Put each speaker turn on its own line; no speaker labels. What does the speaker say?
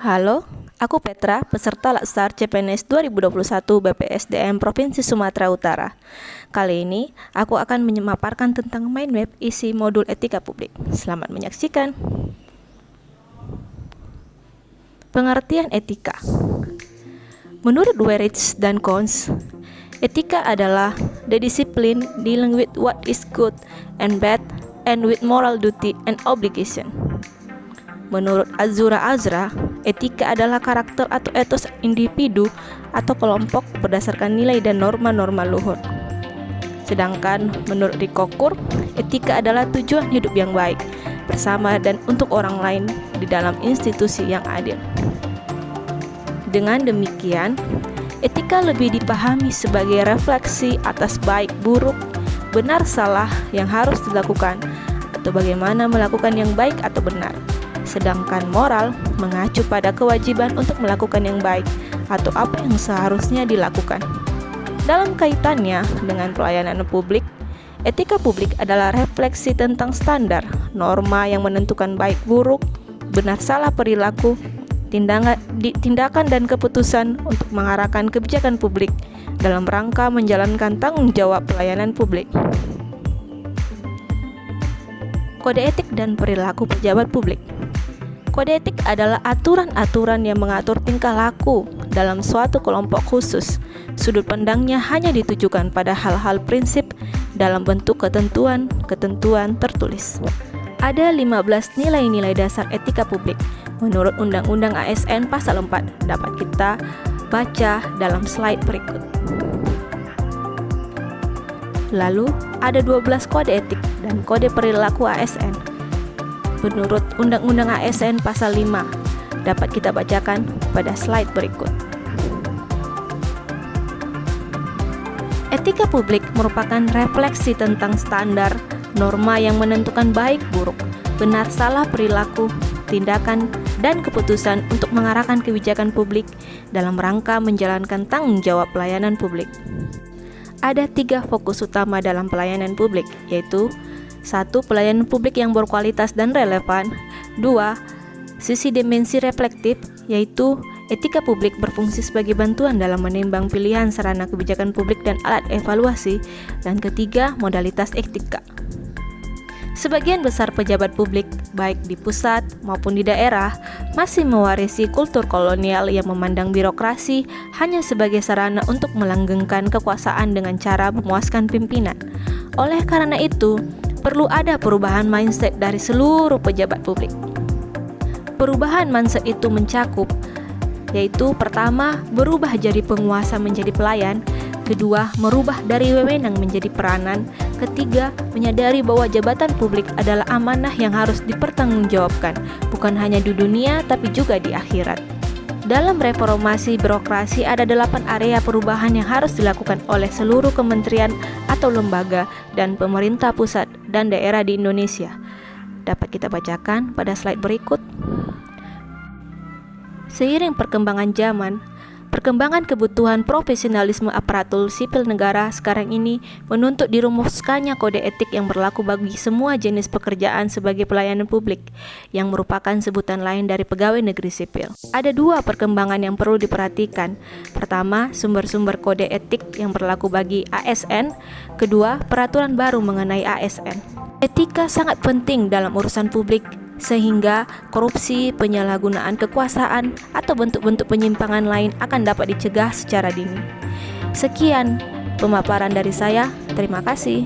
Halo, aku Petra, peserta Laksar CPNS 2021 BPSDM Provinsi Sumatera Utara. Kali ini, aku akan memaparkan tentang mind map isi modul etika publik. Selamat menyaksikan. Pengertian etika. Menurut Weritz dan Kons, etika adalah the discipline dealing with what is good and bad and with moral duty and obligation. Menurut Azura Azra, etika adalah karakter atau etos individu atau kelompok berdasarkan nilai dan norma-norma luhur. Sedangkan menurut Rico Kur, etika adalah tujuan hidup yang baik bersama dan untuk orang lain di dalam institusi yang adil. Dengan demikian, etika lebih dipahami sebagai refleksi atas baik buruk, benar salah yang harus dilakukan atau bagaimana melakukan yang baik atau benar. Sedangkan moral mengacu pada kewajiban untuk melakukan yang baik atau apa yang seharusnya dilakukan. Dalam kaitannya dengan pelayanan publik, etika publik adalah refleksi tentang standar, norma yang menentukan baik buruk, benar salah perilaku, tindakan dan keputusan untuk mengarahkan kebijakan publik dalam rangka menjalankan tanggung jawab pelayanan publik. Kode etik dan perilaku pejabat publik. Kode etik adalah aturan-aturan yang mengatur tingkah laku dalam suatu kelompok khusus. Sudut pandangnya hanya ditujukan pada hal-hal prinsip dalam bentuk ketentuan tertulis. Ada 15 nilai-nilai dasar etika publik menurut Undang-Undang ASN Pasal 4 dapat kita baca dalam slide berikut. Lalu, ada 12 kode etik dan kode perilaku ASN. Menurut Undang-Undang ASN Pasal 5 dapat kita bacakan pada slide berikut. Etika publik merupakan refleksi tentang standar, norma yang menentukan baik buruk, benar salah perilaku, tindakan, dan keputusan untuk mengarahkan kebijakan publik dalam rangka menjalankan tanggung jawab pelayanan publik. Ada 3 fokus utama dalam pelayanan publik, yaitu 1. Pelayanan publik yang berkualitas dan relevan. 2. Sisi dimensi reflektif, yaitu etika publik berfungsi sebagai bantuan dalam menimbang pilihan sarana kebijakan publik dan alat evaluasi. Dan ketiga, modalitas etika. Sebagian besar pejabat publik, baik di pusat maupun di daerah, masih mewarisi kultur kolonial yang memandang birokrasi hanya sebagai sarana untuk melanggengkan kekuasaan dengan cara memuaskan pimpinan. Oleh karena itu, perlu ada perubahan mindset dari seluruh pejabat publik. Perubahan mindset itu mencakup, yaitu pertama, berubah dari penguasa menjadi pelayan, kedua, merubah dari wewenang menjadi peranan, ketiga, menyadari bahwa jabatan publik adalah amanah yang harus dipertanggungjawabkan, bukan hanya di dunia tapi juga di akhirat. Dalam reformasi birokrasi ada 8 area perubahan yang harus dilakukan oleh seluruh kementerian atau lembaga dan pemerintah pusat dan daerah di Indonesia. Dapat kita bacakan pada slide berikut. Seiring perkembangan zaman, perkembangan kebutuhan profesionalisme aparatur sipil negara sekarang ini menuntut dirumuskannya kode etik yang berlaku bagi semua jenis pekerjaan sebagai pelayanan publik, yang merupakan sebutan lain dari pegawai negeri sipil. Ada 2 perkembangan yang perlu diperhatikan. Pertama, sumber-sumber kode etik yang berlaku bagi ASN. Kedua, peraturan baru mengenai ASN. Etika sangat penting dalam urusan publik, sehingga korupsi, penyalahgunaan kekuasaan, atau bentuk-bentuk penyimpangan lain akan dapat dicegah secara dini. Sekian pemaparan dari saya. Terima kasih.